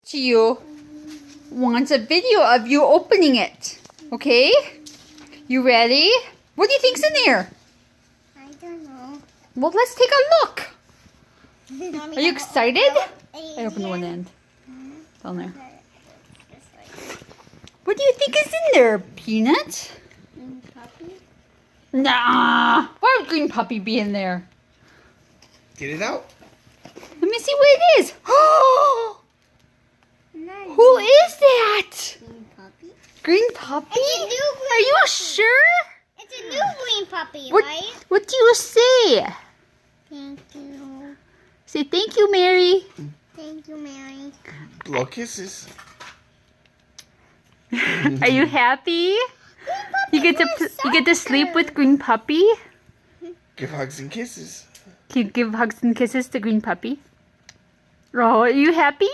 to you wants a video of you opening it. Okay? You ready? What do you think's in there? I don't know. Well, let's take a look. Are you excited? I opened one end. Down there. What do you think is in there, Peanut? Puppy? Nah. Why would Green Puppy be in there? Get it out. Let me see what it is. Oh! Who is that? Green puppy? Green Puppy? It's a new green Are you puppy. sure? It's a new green puppy, What, right? what do you say? Thank you. Say thank you, Mary. Thank you, Mary. Blow kisses. Are you happy? You get to sleep with Green Puppy? Give hugs and kisses. Can you give hugs and kisses to Green Puppy? Oh, are you happy?